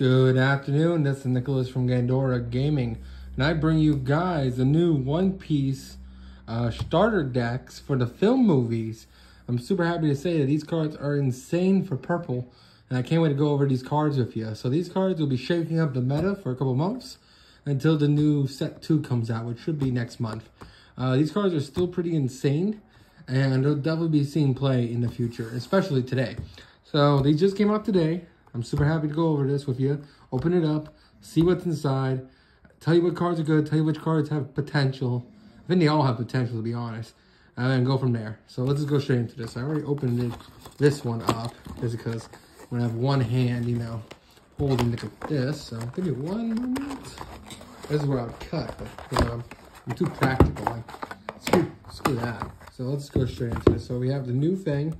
Good afternoon, this is Nicholas from Gandora Gaming, and I bring you guys the new One Piece starter decks for the film movies. I'm super happy to say that these cards are insane for purple, and I can't wait to go over these cards with you. So these cards will be shaking up the meta for a couple months until the new set 2 comes out, which should be next month. These cards are still pretty insane, and they'll definitely be seeing play in the future, especially today. So they just came out today. I'm super happy to go over this with you. Open it up, see what's inside, tell you what cards are good, tell you which cards have potential. I think they all have potential, to be honest, and then go from there. So let's just go straight into this. I already opened this one up just because when I have one hand, you know, holding it like this. So give me 1 moment. This is where I would cut, but you know, I'm too practical. Like, screw that. So let's go straight into this. So we have the new thing.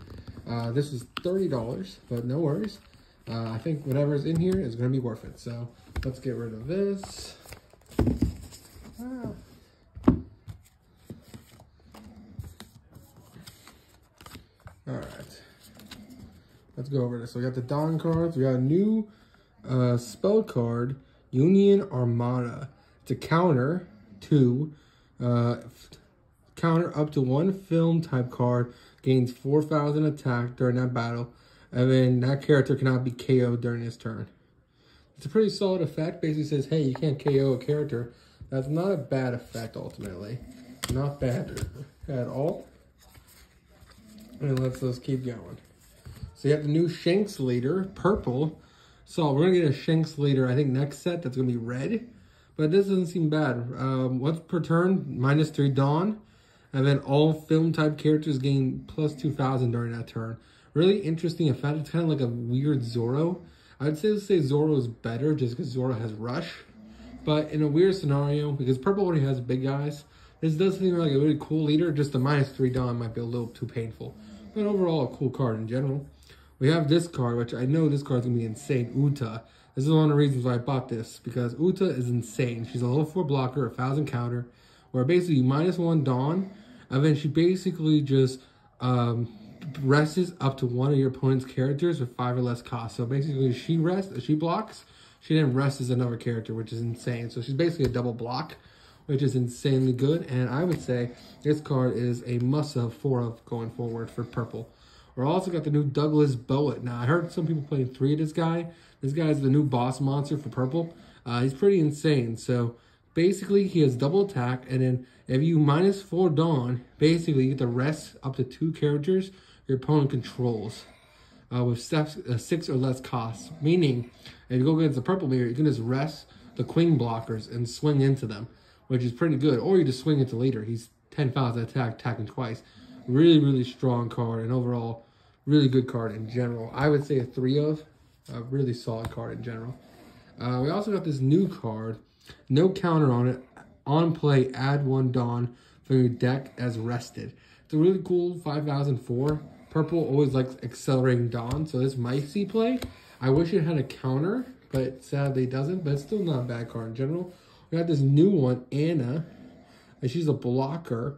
This is $30, but no worries. I think whatever's in here is going to be worth it. So let's get rid of this. All right. Let's go over this. So we got the Dawn cards. We got a new spell card, Union Armada. It's a counter to counter up to 1 film type card, gains 4,000 attack during that battle. And then that character cannot be KO'd during his turn. It's a pretty solid effect. Basically says, hey, you can't KO a character. That's not a bad effect, ultimately. Not bad at all. And let's keep going. So you have the new Shanks leader, purple. So we're going to get a Shanks leader, I think, next set. That's going to be red. But this doesn't seem bad. Once per turn, -3 Dawn. And then all film type characters gain plus 2,000 during that turn. Really interesting effect. It's kind of like a weird Zoro. I'd say Zoro is better just because Zoro has Rush. But in a weird scenario, because purple already has big guys, this does seem like a really cool leader. Just the -3 Dawn might be a little too painful. But overall, a cool card in general. We have this card, which I know this card's going to be insane. Uta. This is one of the reasons why I bought this. Because Uta is insane. She's a level 4 blocker, 1,000 counter. Where basically you -1 Dawn. And then she basically just rests up to 1 of your opponent's characters with 5 or less cost. So basically she blocks, she then rests as another character, which is insane. So she's basically a double block, which is insanely good. And I would say this card is a must-have for going forward for purple. We're also got the new Douglas Boat. Now I heard some people playing 3 of this guy. This guy is the new boss monster for purple. He's pretty insane. So basically he has double attack, and then if you -4 Dawn, basically you get to rest up to 2 characters your opponent controls with 6 or less costs. Meaning, if you go against the purple leader, you can just rest the queen blockers and swing into them, which is pretty good. Or you just swing into leader. He's 10,000 attack, attacking twice. Really, really strong card, and overall, really good card in general. I would say a 3 of. A really solid card in general. We also got this new card. No counter on it. On play, add 1 Dawn from your deck as rested. It's a really cool 5,004. Purple always likes accelerating Dawn, so this might see play. I wish it had a counter, but sadly it doesn't. But it's still not a bad card in general. We got this new one, Anna, and she's a blocker.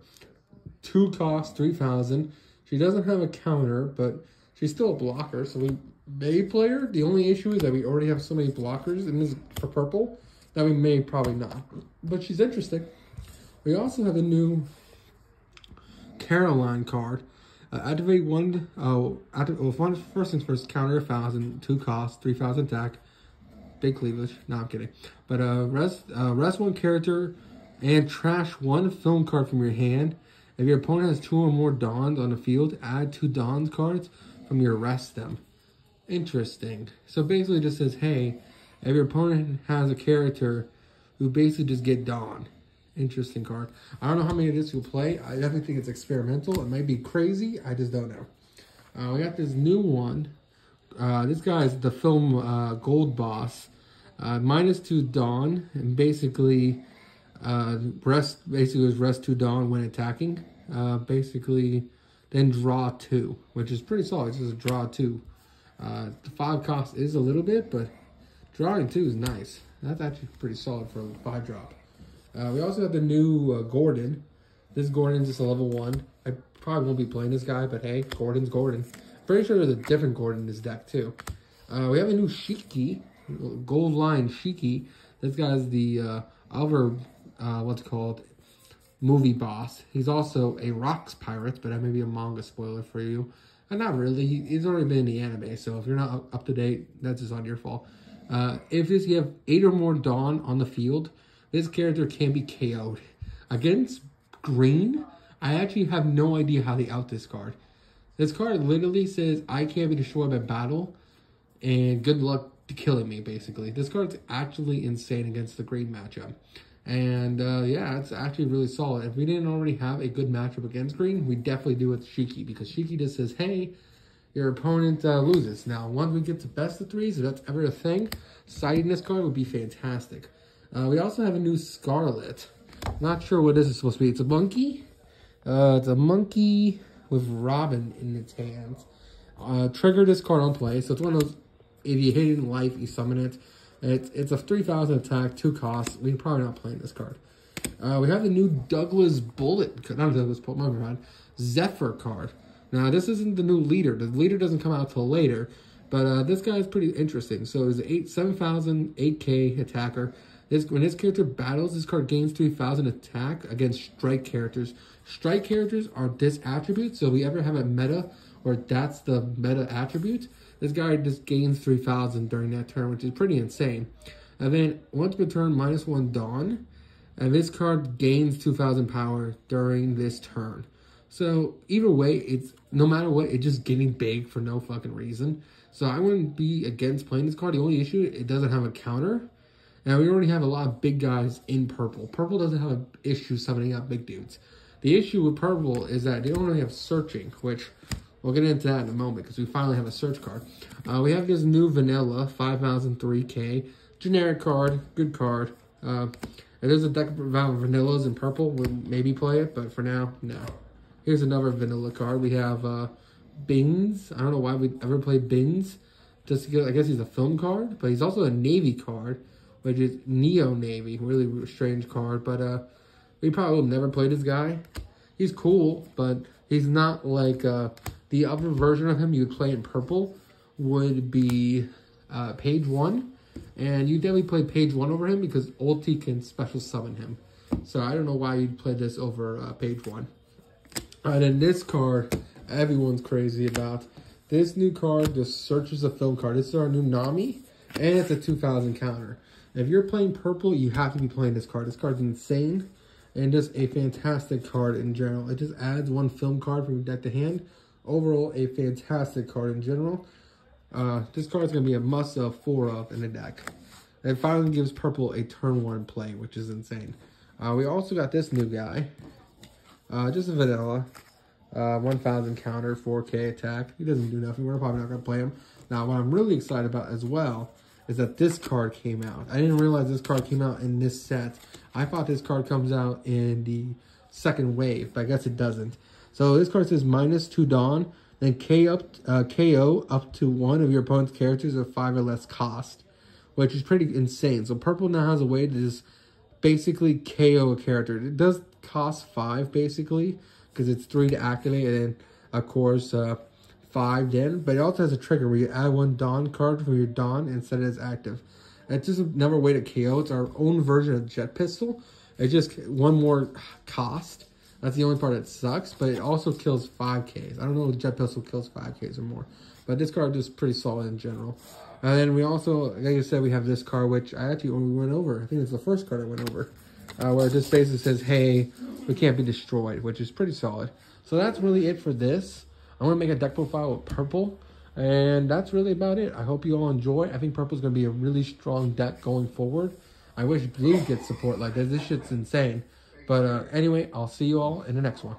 2 cost, 3,000. She doesn't have a counter, but she's still a blocker, so we may play her. The only issue is that we already have so many blockers in this for purple that we may probably not. But she's interesting. We also have a new Caroline card. Activate first things first, counter 1,000, 2 cost, 3,000 attack, big cleavage. No, I'm kidding. But rest 1 character and trash 1 film card from your hand. If your opponent has 2 or more Dawns on the field, add 2 Dawns cards from your rest them. Interesting. So basically it just says, hey, if your opponent has a character who basically just get Dawn. Interesting card. I don't know how many of this you'll play. I definitely think it's experimental. It might be crazy. I just don't know. We got this new one. This guy is the film Gold Boss. -2 Dawn. And basically, rest 2 Dawn when attacking. Basically, then draw 2, which is pretty solid. It's just a draw 2. The 5 cost is a little bit, but drawing 2 is nice. That's actually pretty solid for a 5 drop. We also have the new Gordon. This Gordon's just a level 1. I probably won't be playing this guy, but hey, Gordon's Gordon. Pretty sure there's a different Gordon in this deck too. We have a new Shiki. Gold Line Shiki. This guy's the other, what's it called, movie boss. He's also a Rocks Pirate, but that may be a manga spoiler for you. And not really. He's already been in the anime, so if you're not up to date, that's just not your fault. If you have 8 or more Dawn on the field, this character can be KO'd. Against green, I actually have no idea how they out this card. This card literally says, I can't be destroyed by battle, and good luck to killing me, basically. This card's actually insane against the green matchup. And yeah, it's actually really solid. If we didn't already have a good matchup against green, we definitely do with Shiki, because Shiki just says, hey, your opponent loses. Now, once we get to best of 3s, if that's ever a thing, siding this card would be fantastic. We also have a new Scarlet. Not sure what this is supposed to be. It's a monkey. It's a monkey with Robin in its hands. Trigger this card on play. So it's one of those, if you hit it in life, you summon it. It's a 3,000 attack, 2 costs. We're probably not playing this card. We have the new Douglas Bullet, not Douglas Bullet, my bad, Zephyr card. Now, this isn't the new leader. The leader doesn't come out till later, but this guy is pretty interesting. So it's 7,000, 8k attacker. When this character battles, this card gains 3,000 attack against strike characters. Strike characters are this attribute, so if we ever have a meta where that's the meta attribute, this guy just gains 3,000 during that turn, which is pretty insane. And then once per turn, -1 Dawn, and this card gains 2,000 power during this turn. So either way, it's no matter what, it's just getting big for no fucking reason. So I wouldn't be against playing this card. The only issue, it doesn't have a counter. Now, we already have a lot of big guys in purple. Purple doesn't have an issue summoning up big dudes. The issue with purple is that they don't really have searching, which we'll get into that in a moment because we finally have a search card. We have this new vanilla, 5,003k. Generic card, good card. If there's a deck of vanillas in purple, we'll maybe play it, but for now, no. Here's another vanilla card. We have Bins. I don't know why we ever played Bins. Just because, I guess he's a film card, but he's also a Navy card, which is Neo Navy. Really strange card, but we probably will never play this guy. He's cool, but he's not like the other version of him you would play in purple would be Page 1. And you definitely play Page 1 over him because ulti can special summon him. So I don't know why you'd play this over Page 1. And then this card, everyone's crazy about. This new card just searches a film card. This is our new Nami, and it's a 2,000 counter. If you're playing purple, you have to be playing this card. This card's insane, and just a fantastic card in general. It just adds 1 film card from deck to hand. Overall, a fantastic card in general. This card's going to be a must of 4 of in the deck. It finally gives purple a turn 1 play, which is insane. We also got this new guy. Just a vanilla. 1,000 counter, 4k attack. He doesn't do nothing. We're probably not going to play him. Now, what I'm really excited about as well is that this card came out. I didn't realize this card came out in this set. I thought this card comes out in the second wave, but I guess it doesn't. So this card says -2 Dawn, then KO up to 1 of your opponent's characters of 5 or less cost, which is pretty insane. So purple now has a way to just basically KO a character. It does cost 5 basically, because it's 3 to activate, and then of course 5 then. But it also has a trigger where you add 1 Dawn card for your Dawn and set it as active. It's just another way to KO. It's our own version of Jet Pistol. It's just 1 more cost. That's the only part that sucks, but it also kills 5Ks. I don't know if Jet Pistol kills 5Ks or more, but this card is pretty solid in general. And then we also, like I said, we have this card, which I actually only went over. I think it's the first card I went over, where it just basically says, hey, we can't be destroyed, which is pretty solid. So that's really it for this. I'm going to make a deck profile with purple, and that's really about it. I hope you all enjoy. I think purple is going to be a really strong deck going forward. I wish blue gets support like this. This shit's insane. But anyway, I'll see you all in the next one.